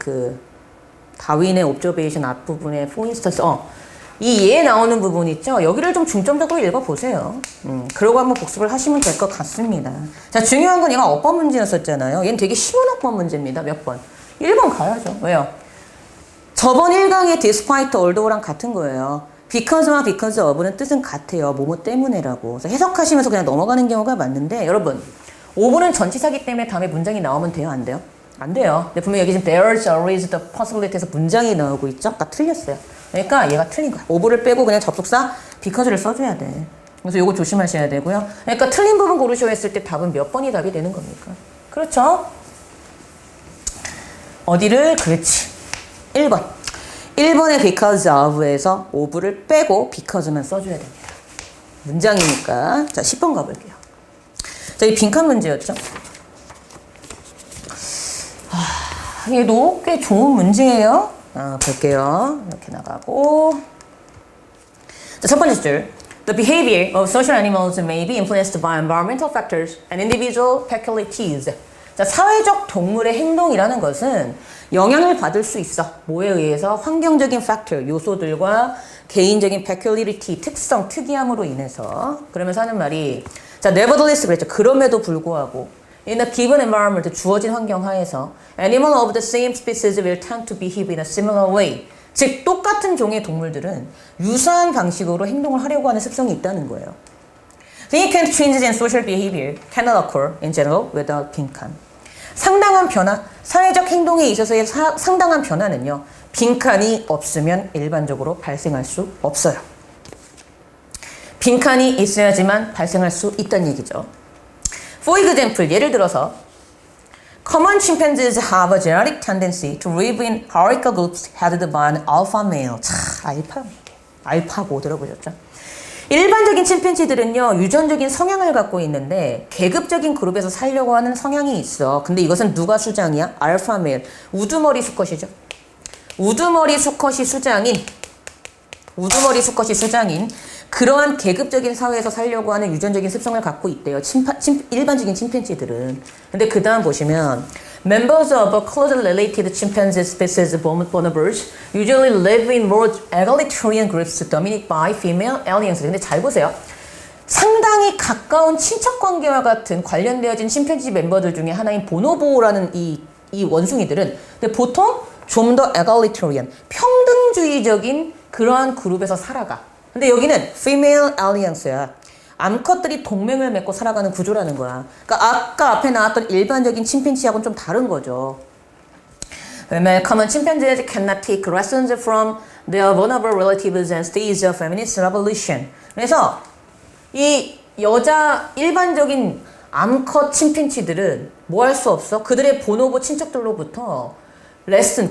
Speaker 1: 다윈의 옵저베이션 앞부분에 포인스터스 이 예에 나오는 부분 있죠? 여기를 좀 중점적으로 읽어보세요. 그러고 한번 복습을 하시면 될 것 같습니다. 자, 중요한 건 얘가 어법 문제였었잖아요. 얘는 되게 쉬운 어법 문제입니다. 몇 번? 1번 가야죠. 왜요? 저번 1강의 despite although랑 같은 거예요. because와 because of는 뜻은 같아요. 뭐뭐 때문에라고. 그래서 해석하시면서 그냥 넘어가는 경우가 많은데 여러분 5번은 전치사기 때문에 다음에 문장이 나오면 돼요? 안 돼요? 안 돼요. 근데 분명히 여기 지금 there's always the possibility에서 문장이 나오고 있죠? 아까 틀렸어요. 그러니까 얘가 틀린 거야. 5번을 빼고 그냥 접속사 because를 써줘야 돼. 그래서 요거 조심하셔야 되고요. 그러니까 틀린 부분 고르셔 했을 때 답은 몇 번이 답이 되는 겁니까? 그렇죠? 어디를? 그렇지. 1번. 1번의 because of에서 of를 빼고 because만 써줘야 됩니다. 문장이니까. 자, 10번 가볼게요. 자, 이 빈칸 문제였죠. 얘도 꽤 좋은 문제예요. 볼게요. 이렇게 나가고. 자, 첫 번째 줄. The behavior of social animals may be influenced by environmental factors and individual peculiarities. 자, 사회적 동물의 행동이라는 것은 영향을 받을 수 있어. 뭐에 의해서? 환경적인 factor, 요소들과 개인적인 peculiarity, 특성, 특이함으로 인해서. 그러면서 하는 말이 자, nevertheless 그랬죠. 그럼에도 불구하고 in a given environment, 주어진 환경 하에서 animal of the same species will tend to behave in a similar way. 즉, 똑같은 종의 동물들은 유사한 방식으로 행동을 하려고 하는 습성이 있다는 거예요. Significant changes in social behavior cannot occur in general without 빈칸. 상당한 변화, 사회적 행동에 있어서의 상당한 변화는요. 빈칸이 없으면 일반적으로 발생할 수 없어요. 빈칸이 있어야지만 발생할 수 있다는 얘기죠. For example, 예를 들어서 Common chimpanzees have a genetic tendency to live in hierarchical groups headed by an alpha male. 자, 알파고 들어보셨죠? 일반적인 침팬지들은요, 유전적인 성향을 갖고 있는데 계급적인 그룹에서 살려고 하는 성향이 있어. 근데 이것은 누가 수장이야? 알파 메일. 우두머리 수컷이죠. 우두머리 수컷이 수장인 그러한 계급적인 사회에서 살려고 하는 유전적인 습성을 갖고 있대요. 일반적인 침팬지들은. 근데 그 다음 보시면 Members of a closely related chimpanzee species bonobos usually live in more egalitarian groups dominated by female alliances. 근데 잘 보세요. 상당히 가까운 친척 관계와 같은 관련되어진 침팬지 멤버들 중에 하나인 보노보라는 이 원숭이들은 근데 보통 좀 더 egalitarian, 평등주의적인 그러한 그룹에서 살아가. 근데 여기는 female alliance야. 암컷들이 동맹을 맺고 살아가는 구조라는 거야. 그러니까 아까 앞에 나왔던 일반적인 침팬지하고는 좀 다른 거죠. Common chimpanzees cannot take lessons from their vulnerable relatives and stage of feminist revolution. 그래서 이 일반적인 암컷 침팬지들은 뭐 할 수 없어? 그들의 보노보 친척들로부터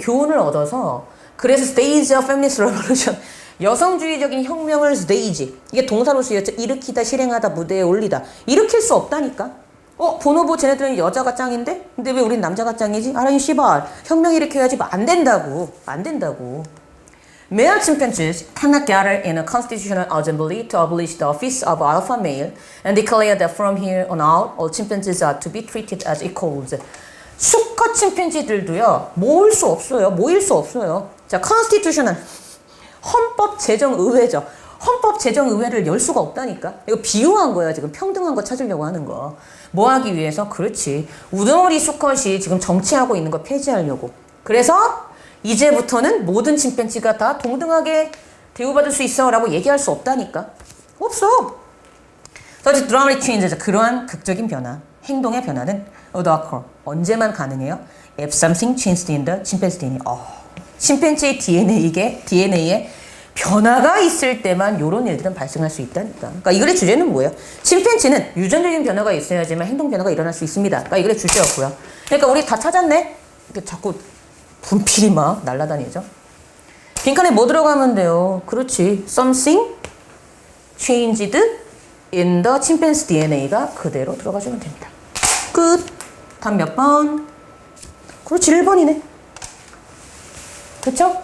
Speaker 1: 교훈을 얻어서 그래서 stage of feminist revolution 여성주의적인 혁명을 stage 이게 동사로 쓰였죠. 일으키다, 실행하다, 무대에 올리다. 일으킬 수 없다니까. 보노보 쟤네들은 여자가 짱인데? 근데 왜 우린 남자가 짱이지? 아라니 씨발 혁명 일으켜야지. 안 된다고. Male chimpanzees cannot gather in a constitutional assembly to abolish the office of alpha male and declare that from here on out all chimpanzees are to be treated as equals. 수컷 침팬지들도요. 모일 수 없어요. 자, constitutional 헌법 제정 의회죠. 헌법 제정의회를 열 수가 없다니까. 이거 비유한 거야. 지금 평등한 거 찾으려고 하는 거. 뭐 하기 위해서? 그렇지. 우두머리 수컷이 지금 정치하고 있는 거 폐지하려고. 그래서 이제부터는 모든 침팬지가 다 동등하게 대우받을 수 있어 라고 얘기할 수 없다니까. 없어. Such dramatic changes, 그러한 극적인 변화, 행동의 변화는 occur, 언제만 가능해요? If something changed in the chimpanzee DNA. 침팬지의 DNA에 변화가 있을 때만 이런 일들은 발생할 수 있다니까. 그러니까 이 글의 주제는 뭐예요? 침팬지는 유전적인 변화가 있어야지만 행동 변화가 일어날 수 있습니다. 그러니까 이 글의 주제였고요. 그러니까 우리 다 찾았네? 자꾸 분필이 막 날아다니죠. 빈칸에 뭐 들어가면 돼요? 그렇지. Something changed in the chimpanzee DNA가 그대로 들어가주면 됩니다. 끝. 답 몇 번? 그렇지. 1번이네. 그쵸?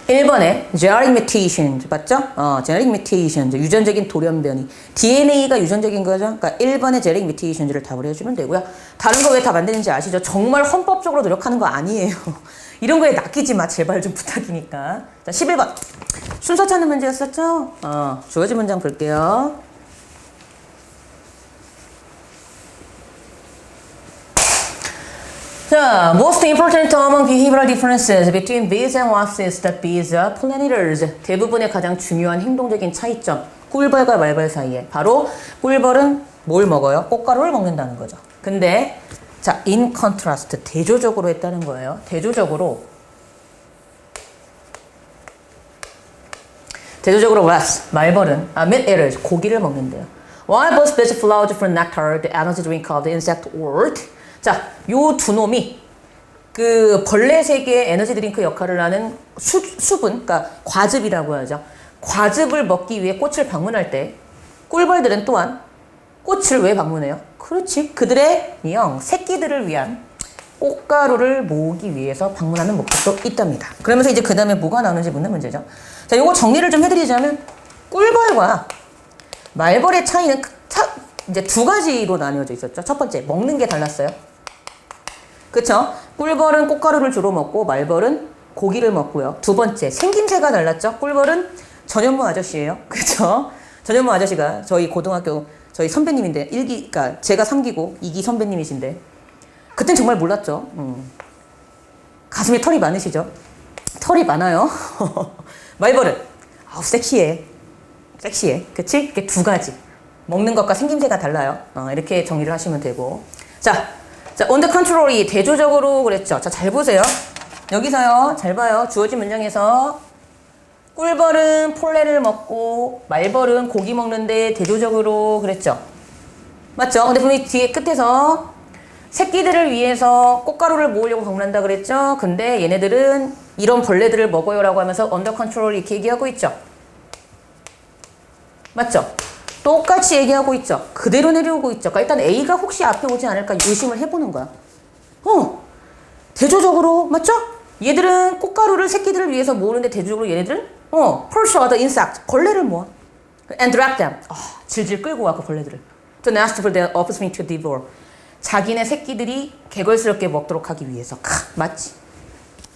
Speaker 1: 1번에 genetic mutations 맞죠? genetic mutations 유전적인 돌연변이 DNA가 유전적인 거죠. 그러니까 1번에 genetic mutations를 답을 해주면 되고요. 다른 거 왜 답 안 되는지 아시죠? 정말 헌법적으로 노력하는 거 아니에요. 이런 거에 낚이지 마 제발 좀 부탁이니까. 자 11번 순서 찾는 문제였었죠? 주어진 문장 볼게요. 자, most important among behavioral differences between bees and wasps is that bees are pollinators. 대부분의 가장 중요한 행동적인 차이점. 꿀벌과 말벌 사이에. 바로 꿀벌은 뭘 먹어요? 꽃가루를 먹는다는 거죠. 근데 자, in contrast, 대조적으로 했다는 거예요. 대조적으로 wasps, 말벌은 meat-eaters, 고기를 먹는데요. While both bees flower from nectar, the energy drink of the insect world. 자, 요 두 놈이 그 벌레 세계의 에너지 드링크 역할을 하는 수분, 그러니까 과즙이라고 하죠. 과즙을 먹기 위해 꽃을 방문할 때 꿀벌들은 또한 꽃을 왜 방문해요? 그렇지. 그들의 새끼들을 위한 꽃가루를 모으기 위해서 방문하는 목적도 있답니다. 그러면서 이제 그 다음에 뭐가 나오는지 묻는 문제죠. 자, 요거 정리를 좀 해드리자면 꿀벌과 말벌의 차이는 이제 두 가지로 나뉘어져 있었죠. 첫 번째, 먹는 게 달랐어요. 그쵸? 꿀벌은 꽃가루를 주로 먹고 말벌은 고기를 먹고요. 두 번째, 생김새가 달랐죠? 꿀벌은 전현무 아저씨예요. 그쵸? 전현무 아저씨가 저희 고등학교 저희 선배님인데 그러니까 제가 3기고 2기 선배님이신데 그땐 정말 몰랐죠. 가슴에 털이 많으시죠? 털이 많아요. 말벌은 섹시해. 그치? 이렇게 두 가지. 먹는 것과 생김새가 달라요. 이렇게 정리를 하시면 되고. 자, on the contrary, 대조적으로 그랬죠. 자, 잘 보세요. 여기서요, 잘 봐요. 주어진 문장에서 꿀벌은 폴렌을 먹고 말벌은 고기 먹는데 대조적으로 그랬죠. 맞죠? 근데 분명히 뒤에 끝에서 새끼들을 위해서 꽃가루를 모으려고 방문한다 그랬죠. 근데 얘네들은 이런 벌레들을 먹어요라고 하면서 under control 이렇게 얘기하고 있죠. 맞죠? 똑같이 얘기하고 있죠. 그대로 내려오고 있죠. 그러니까 일단 A가 혹시 앞에 오지 않을까 의심을 해보는 거야. 대조적으로 맞죠? 얘들은 꽃가루를 새끼들을 위해서 모으는데 대조적으로 얘네들은 pursue the insect, 벌레를 모아. and drag them, 질질 끌고 와 그 벌레들을. to nest for their offspring to devour. 자기네 새끼들이 개걸스럽게 먹도록 하기 위해서. 맞지?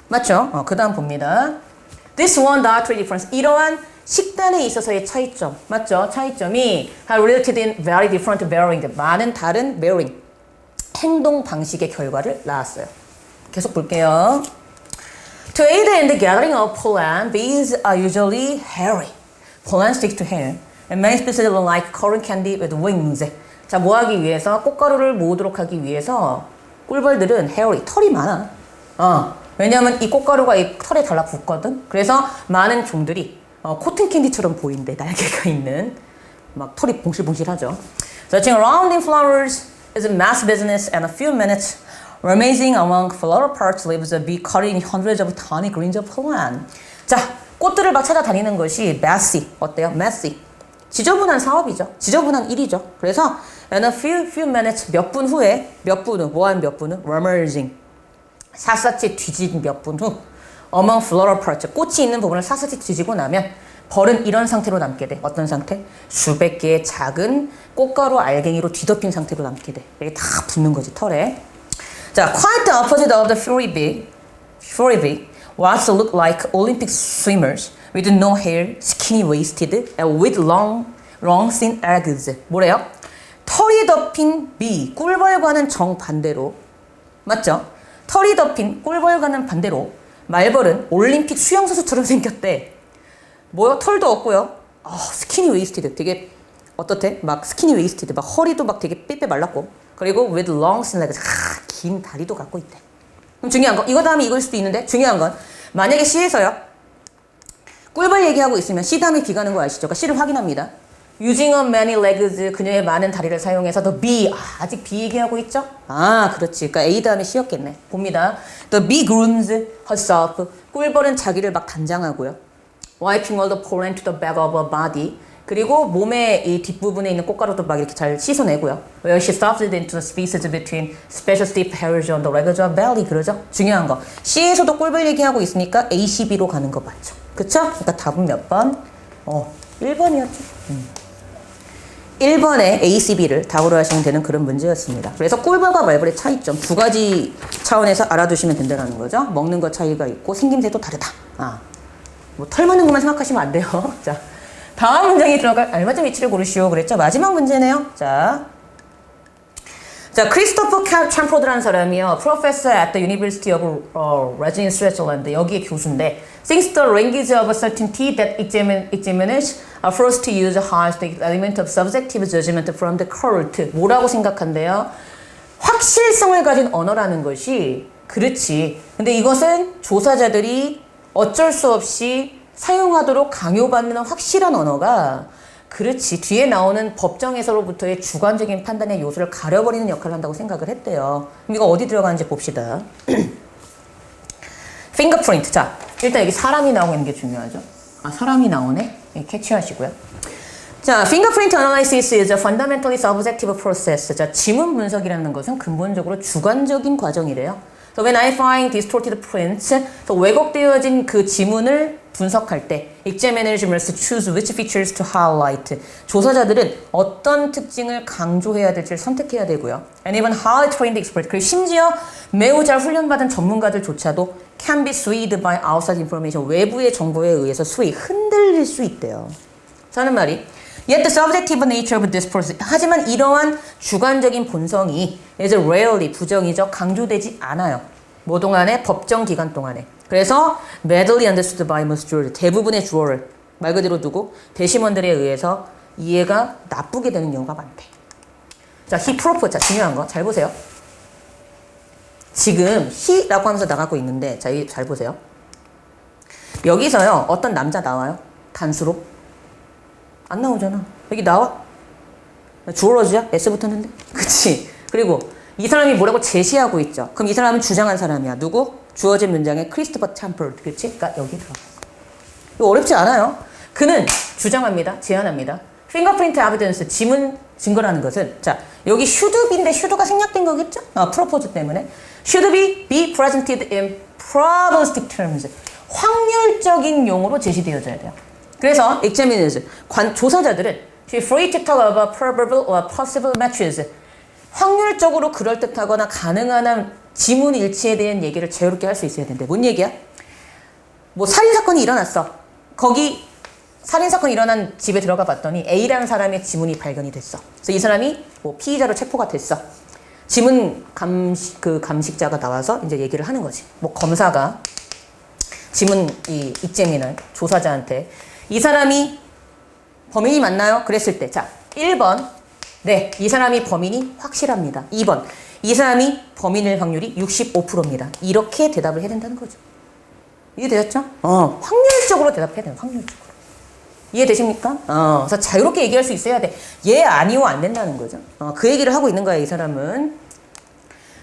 Speaker 1: 맞죠? 그 다음 봅니다. This one dietary difference. 이러한 식단에 있어서의 차이점. 맞죠? 차이점이 are related in very different bearing. 많은 다른 bearing. 행동 방식의 결과를 낳았어요. 계속 볼게요. To aid in the gathering of pollen, bees are usually hairy. Pollen sticks to hair. And many species look like cotton candy with wings. 자, 뭐 하기 위해서? 꽃가루를 모으도록 하기 위해서 꿀벌들은 hairy, 털이 많아. 왜냐하면 이 꽃가루가 이 털에 달라붙거든. 그래서 많은 종들이 코튼 캔디처럼 보이는데 날개가 있는 막 털이 봉실봉실하죠. Searching around in flowers is a mass business and a few minutes. Remassing among flower parts leaves a bee carrying hundreds of tiny grains of pollen. 자, 꽃들을 막 찾아다니는 것이 messy. 어때요? messy. 지저분한 사업이죠. 지저분한 일이죠. 그래서 and a few minutes 몇 분 후에 몇 분은 뭐한 몇 분은 remassing. 샅샅이 뒤진 몇 분 후 among flower parts 꽃이 있는 부분을 샅샅이 뒤지고 나면 벌은 이런 상태로 남게 돼. 어떤 상태? 수백 개의 작은 꽃가루 알갱이로 뒤덮인 상태로 남게 돼. 이게 다 붙는 거지 털에. 자, quite the opposite of the furry bee. Wasps look like Olympic swimmers, with no hair, skinny waisted, and with long thin legs. 뭐래요? 털이 덮인 B, 꿀벌과는 정반대로. 맞죠? 털이 덮인 꿀벌과는 반대로 말벌은 올림픽 수영선수처럼 생겼대. 뭐요? 털도 없고요. 스키니 웨이스티드. 되게 어떻대? 막 스키니 웨이스티드. 막 허리도 막 되게 삐빼 말랐고. 그리고 with long thin legs. 긴 다리도 갖고 있대. 그럼 중요한 거. 이거 다음에 이걸 수도 있는데 중요한 건 만약에 C에서요. 꿀벌 얘기하고 있으면 C 다음에 B 가는 거 아시죠? 그러니까 C를 확인합니다. Using a many legs. 그녀의 많은 다리를 사용해서 the B. 아직 B 얘기하고 있죠? 그렇지. 그러니까 A 다음에 C였겠네. 봅니다. The bee grooms herself. 꿀벌은 자기를 막 단장하고요. Wiping all the pollen to the back of her body. 그리고 몸의 이 뒷부분에 있는 꽃가루도 막 이렇게 잘 씻어내고요. Where she stuffs it into the spaces between special stiff hairs on the legs of belly. 그러죠? 중요한 거. C에서도 꿀벌 얘기하고 있으니까 A, C, B로 가는 거 맞죠? 그쵸? 그러니까 답은 몇 번? 1번이었죠. 1번에 A, C, B를 답으로 하시면 되는 그런 문제였습니다. 그래서 꿀벌과 말벌의 차이점 두 가지 차원에서 알아두시면 된다는 거죠. 먹는 것 차이가 있고 생김새도 다르다. 뭐 털 많은 것만 생각하시면 안 돼요. 자, 다음 문장에 들어갈 알맞은 위치를 고르시오 그랬죠. 마지막 문제네요. 자, 크리스토퍼 참포드라는 사람이요. Professor at the University of Regina, Switzerland. 여기에 교수인데 thinks the language of certainty that examiners are forced to use has the element of subjective judgment from the court. 뭐라고 생각한대요? 확실성을 가진 언어라는 것이 그렇지. 근데 이것은 조사자들이 어쩔 수 없이 사용하도록 강요받는 확실한 언어가 그렇지. 뒤에 나오는 법정에서로부터의 주관적인 판단의 요소를 가려버리는 역할을 한다고 생각을 했대요. 그럼 이거 어디 들어가는지 봅시다. fingerprint. 자, 일단 여기 사람이 나오고 있는 게 중요하죠. 사람이 나오네. 캐치하시고요. 자, fingerprint analysis is a fundamentally subjective process. 자, 지문 분석이라는 것은 근본적으로 주관적인 과정이래요. So when I find distorted prints, 왜곡되어진 그 지문을 분석할 때 examiners must choose which features to highlight. 조사자들은 어떤 특징을 강조해야 될지를 선택해야 되고요. And even highly trained experts, 그리고 심지어 매우 잘 훈련받은 전문가들조차도 can be swayed by outside information. 외부의 정보에 의해서 흔들릴 수 있대요. 하는 말이 Yet the subjective nature of this process. 하지만 이러한 주관적인 본성이 is rarely 부정이죠. 강조되지 않아요. 뭐 동안에? 법정 기간 동안에. 그래서 badly understood by most jurors. 대부분의 주어를 말 그대로 두고 배심원들에 의해서 이해가 나쁘게 되는 경우가 많대. 자, he proposed. 자, 중요한 거 잘 보세요. 지금 he라고 하면서 나가고 있는데 자, 여기 잘 보세요. 여기서요. 어떤 남자 나와요? 단수로. 안 나오잖아. 여기 나와? 주어로즈야? S 붙었는데? 그치? 그리고 이 사람이 뭐라고 제시하고 있죠. 그럼 이 사람은 주장한 사람이야. 누구? 주어진 문장에 크리스토퍼 참퍼드. 그치? 그러니까 여기 들어가. 이거 어렵지 않아요. 그는 주장합니다. 제안합니다. fingerprint evidence, 지문 증거라는 것은 자, 여기 should be인데 should가 생략된 거겠죠? 프로포즈 때문에. should be presented in probabilistic terms. 확률적인 용어로 제시되어져야 돼요. 그래서 examiners, 조사자들은 free to talk about probable or possible matches. 확률적으로 그럴듯하거나 가능한 한 지문 일치에 대한 얘기를 자유롭게 할 수 있어야 되는데 뭔 얘기야? 뭐 살인사건이 일어났어. 거기 살인사건이 일어난 집에 들어가 봤더니 A라는 사람의 지문이 발견이 됐어. 그래서 이 사람이 뭐 피의자로 체포가 됐어. 지문 감식자가 나와서 이제 얘기를 하는 거지. 뭐 검사가 지문 익제민을 조사자한테 이 사람이 범인이 맞나요? 그랬을 때 자, 1번 네, 이 사람이 범인이 확실합니다. 2번 이 사람이 범인일 확률이 65%입니다. 이렇게 대답을 해야 된다는 거죠. 이해되셨죠? 확률적으로 대답해야 돼요. 확률적으로. 이해되십니까? 그래서 자유롭게 얘기할 수 있어야 돼. 예, 아니요, 안 된다는 거죠. 그 얘기를 하고 있는 거야, 이 사람은.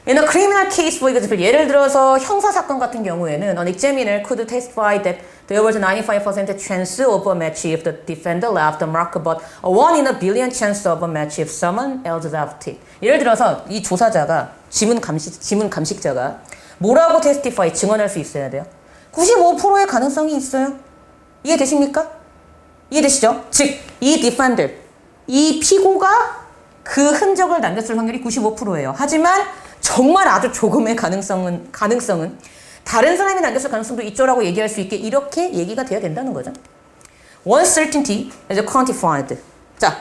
Speaker 1: In a criminal case, for example, 예를 들어서 형사사건 같은 경우에는 an examiner could testify that there was a 95% chance of a match if the defender left the mark, but a 1 in a billion chance of a match if someone else left it. 예를 들어서 이 조사자가, 지문 감식자가 뭐라고 testify, 증언할 수 있어야 돼요? 95%의 가능성이 있어요. 이해되십니까? 이해되시죠? 즉, 이 defender, 이 피고가 그 흔적을 남겼을 확률이 95%예요. 하지만 정말 아주 조금의 가능성은 다른 사람이 남겼을 가능성도 있죠라고 얘기할 수 있게 이렇게 얘기가 돼야 된다는 거죠. One certainty is quantified. 자,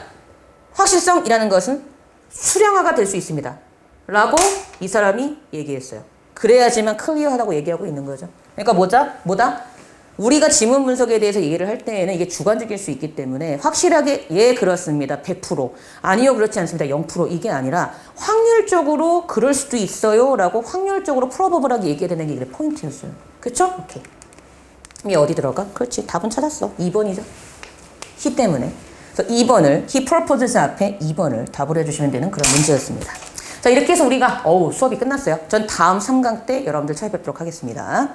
Speaker 1: 확실성이라는 것은 수량화가 될 수 있습니다. 라고 이 사람이 얘기했어요. 그래야지만 클리어하다고 얘기하고 있는 거죠. 그러니까 뭐다? 우리가 지문 분석에 대해서 얘기를 할 때에는 이게 주관적일 수 있기 때문에 확실하게 예 그렇습니다 100% 아니요 그렇지 않습니다 0% 이게 아니라 확률적으로 그럴 수도 있어요 라고 확률적으로 프로버블하게 얘기해야 되는 게 이게 포인트였어요. 그쵸? 오케이. 이게 어디 들어가? 그렇지 답은 찾았어. 2번이죠. he 때문에. 그래서 2번을 he purposes 앞에 2번을 답을 해주시면 되는 그런 문제였습니다. 자 이렇게 해서 우리가 수업이 끝났어요. 전 다음 3강 때 여러분들 찾아뵙도록 하겠습니다.